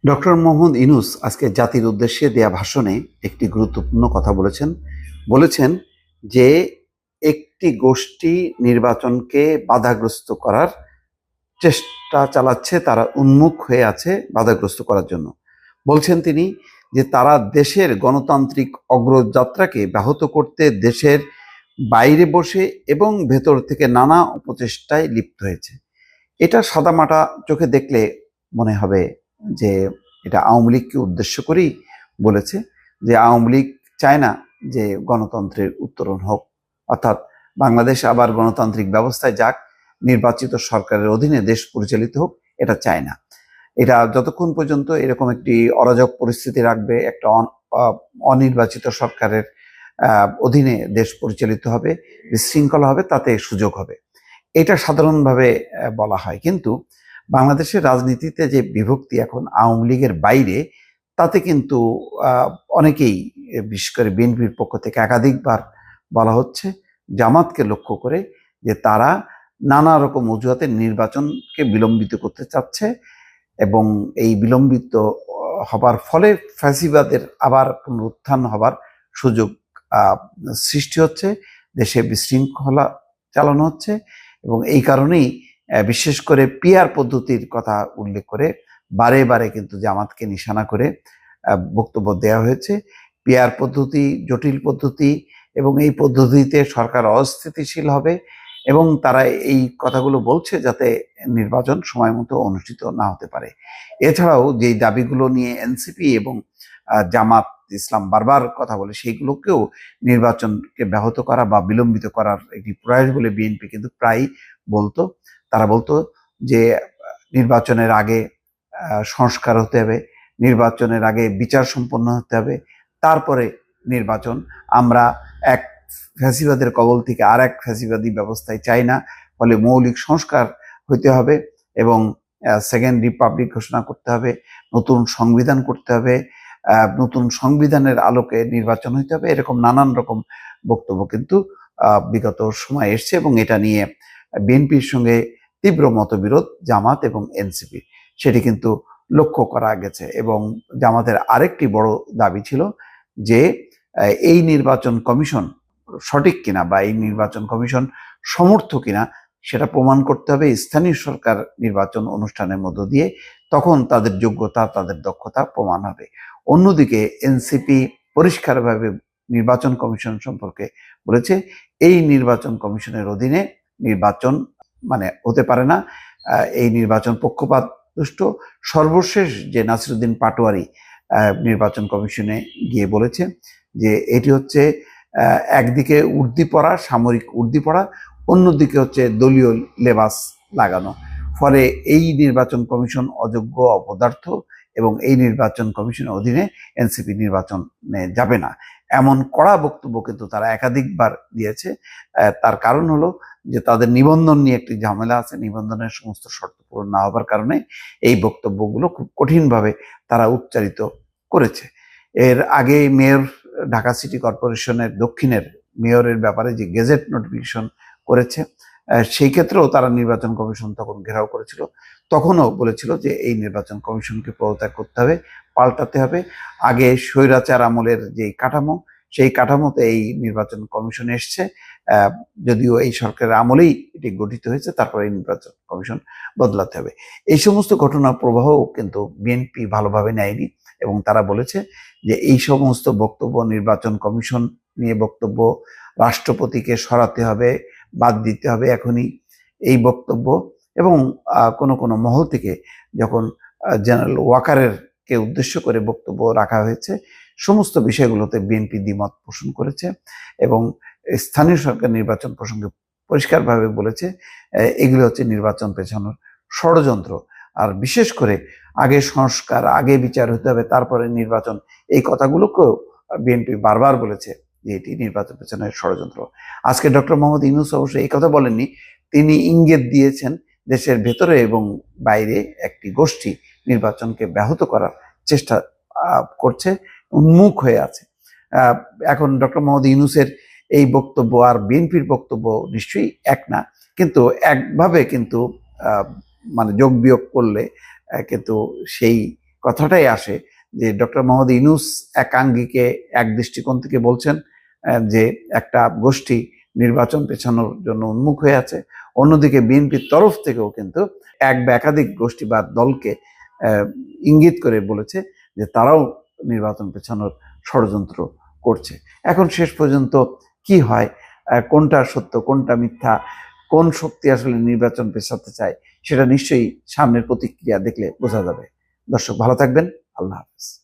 Doctor Mohammad Yunus আজকে জাতির উদ্দেশ্যে দেয়া ভাষণে একটি গুরুত্বপূর্ণ কথা বলেছেন যে একটি গোষ্ঠী নির্বাচনকে বাধাগ্রস্ত করার চেষ্টা চালাচ্ছে, তারা উন্মুখ হয়ে আছে বাধাগ্রস্ত করার জন্য। বলছেন তিনি যে তারা দেশের গণতান্ত্রিক অগ্রযাত্রাকে ব্যাহত করতে দেশের বাইরে বসে এবং ভেতর থেকে নানা অপচেষ্টায় লিপ্ত হয়েছে। এটা সাদামাটা চোখে দেখলে মনে হবে যে এটা আওয়ামী লীগকে উদ্দেশ্য করেই বলেছে, যে আওয়ামী লীগ চায় না যে গণতন্ত্রের উত্তরণ হোক, অর্থাৎ বাংলাদেশ আবার গণতান্ত্রিক ব্যবস্থায় যাক, নির্বাচিত সরকারের অধীনে দেশ পরিচালিত হোক, এটা চায় না। এটা যতক্ষণ পর্যন্ত এরকম একটি অরাজক পরিস্থিতি রাখবে, একটা অনির্বাচিত সরকারের অধীনে দেশ পরিচালিত হবে, বিশৃঙ্খলা হবে, তাতে সুযোগ হবে, এটা সাধারণভাবে বলা হয়। কিন্তু বাংলাদেশের রাজনীতিতে যে বিভক্তি এখন আওয়ামী লীগের বাইরে, তাতে কিন্তু অনেকেই, বিশেষ করে বিএনপির পক্ষ থেকে একাধিকবার বলা হচ্ছে জামাতকে লক্ষ্য করে যে তারা নানা রকম অজুহাতে নির্বাচনকে বিলম্বিত করতে চাচ্ছে, এবং এই বিলম্বিত হবার ফলে ফ্যাসিবাদের আবার পুনরুত্থান হবার সুযোগ সৃষ্টি হচ্ছে, দেশে বিশৃঙ্খলা চালানো হচ্ছে। এবং এই কারণেই বিশেষ করে পিআর পদ্ধতির কথা উল্লেখ করে বারে বারে কিন্তু জামাতকে নিশানা করে বক্তব্য দেওয়া হয়েছে। পিআর পদ্ধতি জটিল পদ্ধতি, এবং এই পদ্ধতিতে সরকার অস্থিতিশীল হবে, এবং তারা এই কথাগুলো বলছে যাতে নির্বাচন সময় মতো অনুষ্ঠিত না হতে পারে। এছাড়াও যেই দাবিগুলো নিয়ে এনসিপি এবং জামাত ইসলাম বারবার কথা বলে, সেইগুলোকেও নির্বাচনকে ব্যাহত করা বা বিলম্বিত করার একটি প্রয়াস বলে বিএনপি কিন্তু প্রায় বলতো। তারা বলতো যে নির্বাচনের আগে সংস্কার হতে হবে, নির্বাচনের আগে বিচার সম্পন্ন হতে হবে, তারপরে নির্বাচন। আমরা এক ফ্যাসিবাদের কবল থেকে আর এক ফ্যাসিবাদী ব্যবস্থায় চাই না, ফলে মৌলিক সংস্কার হইতে হবে এবং সেকেন্ড রিপাবলিক ঘোষণা করতে হবে, নতুন সংবিধান করতে হবে, নতুন সংবিধানের আলোকে নির্বাচন হইতে হবে। এরকম নানান রকম বক্তব্য কিন্তু বিগত সময় এসছে, এবং এটা নিয়ে বিএনপির সঙ্গে তীব্র মতবিরোধ জামাত এবং এনসিপি, সেটি কিন্তু লক্ষ্য করা গেছে। এবং জামাতের আরেকটি বড় দাবি ছিল যে এই নির্বাচন কমিশন সঠিক কিনা বা এই নির্বাচন কমিশন সমর্থ কিনা সেটা প্রমাণ করতে হবে স্থানীয় সরকার নির্বাচন অনুষ্ঠানের মধ্য দিয়ে, তখন তাদের যোগ্যতা তাদের দক্ষতা প্রমাণ হবে। অন্যদিকে এনসিপি পরিষ্কারভাবে নির্বাচন কমিশন সম্পর্কে বলেছে এই নির্বাচন কমিশনের অধীনে নির্বাচন মানে হতে পারে না, এই নির্বাচন পক্ষপাত দুষ্ট। সর্বশেষ যে নাসিরুদ্দিন পাটোয়ারি নির্বাচন কমিশনে গিয়ে বলেছে যে এটি হচ্ছে একদিকে উর্দি পড়া, সামরিক উর্দি পড়া, অন্যদিকে হচ্ছে দলীয় লেবাস লাগানো, ফলে এই নির্বাচন কমিশন অযোগ্য, অপদার্থ, এবং এই নির্বাচন কমিশনের অধীনে এনসিপি নির্বাচনে যাবে না, এমন কড়া বক্তব্য কিন্তু তারা একাধিকবার দিয়েছে। তার কারণ হলো যে তাদের নিবন্ধন নিয়ে একটি ঝামেলা আছে, নিবন্ধনের সমস্ত শর্ত পূরণ না হবার কারণে এই বক্তব্যগুলো খুব কঠিনভাবে তারা উচ্চারিত করেছে। এর আগে মেয়র, ঢাকা সিটি কর্পোরেশনের দক্ষিণের মেয়রের ব্যাপারে যে গেজেট নোটিফিকেশন করেছে, সেই ক্ষেত্রেও তারা নির্বাচন কমিশন তখন ঘেরাও করেছিল, তখনও বলেছিল যে এই নির্বাচন কমিশনকে পদত্যাগ করতে হবে, পাল্টাতে হবে। আগে স্বৈরাচার আমলের যে কাঠামো, সেই কাঠামোতে এই নির্বাচন কমিশন এসছে, যদিও এই সরকারের আমলেই এটি গঠিত হয়েছে, তারপরে এই নির্বাচন কমিশন বদলাতে হবে। এই সমস্ত ঘটনার প্রবাহ কিন্তু বিএনপি ভালোভাবে নেয়নি, এবং তারা বলেছে যে এই সমস্ত বক্তব্য, নির্বাচন কমিশন নিয়ে বক্তব্য, রাষ্ট্রপতিকে সরাতে হবে, বাদ দিতে হবে এখনই, এই বক্তব্য, এবং কোনো কোনো মহল থেকে যখন জেনারেল ওয়াকারের কে উদ্দেশ্য করে বক্তব্য রাখা হয়েছে, সমস্ত বিষয়গুলোতে বিএনপি দ্বিমত পোষণ করেছে, এবং স্থানীয় সরকার নির্বাচন প্রসঙ্গে পরিষ্কারভাবে বলেছে এগুলো হচ্ছে নির্বাচন পেছানোর ষড়যন্ত্র। আর বিশেষ করে আগে সংস্কার, আগে বিচার হতে হবে, তারপরে নির্বাচন, এই কথাগুলোকেও বিএনপি বারবার বলেছে যে এটি নির্বাচন পেছনের ষড়যন্ত্র। আজকে ডক্টর মোহাম্মদ ইউনূস অবশ্য এই কথা বলেননি, তিনি ইঙ্গিত দিয়েছেন দেশের ভেতরে এবং বাইরে একটি গোষ্ঠী নির্বাচনকে ব্যাহত করার চেষ্টা করছে, উন্মুখ হয়ে আছে। এখন ডক্টর মোহাম্মদ ইউনূসের এই বক্তব্য আর বিএনপির বক্তব্য নিশ্চয়ই এক না, কিন্তু একভাবে কিন্তু মানে যোগ বিয়োগ করলে কিন্তু সেই কথাটাই আসে যে ডক্টর মোহাম্মদ ইউনূস এক আঙ্গিকে এক দৃষ্টিকোণ থেকে বলছেন যে একটা গোষ্ঠী নির্বাচন পেছানোর জন্য উন্মুখ হয়ে আছে, অন্যদিকে বিএনপির তরফ থেকেও কিন্তু এক বা একাধিক গোষ্ঠী বা দলকে ইঙ্গিত করে বলেছে যে তারাও নির্বাচন পেছানোর ষড়যন্ত্র করছে। এখন শেষ পর্যন্ত কি হয়, কোনটা সত্য কোনটা মিথ্যা, কোন শক্তি আসলে নির্বাচন পেছাতে চায়, সেটা নিশ্চয়ই সামনের প্রতিক্রিয়া দেখলে বোঝা যাবে। দর্শক ভালো থাকবেন, আল্লাহ হাফেজ।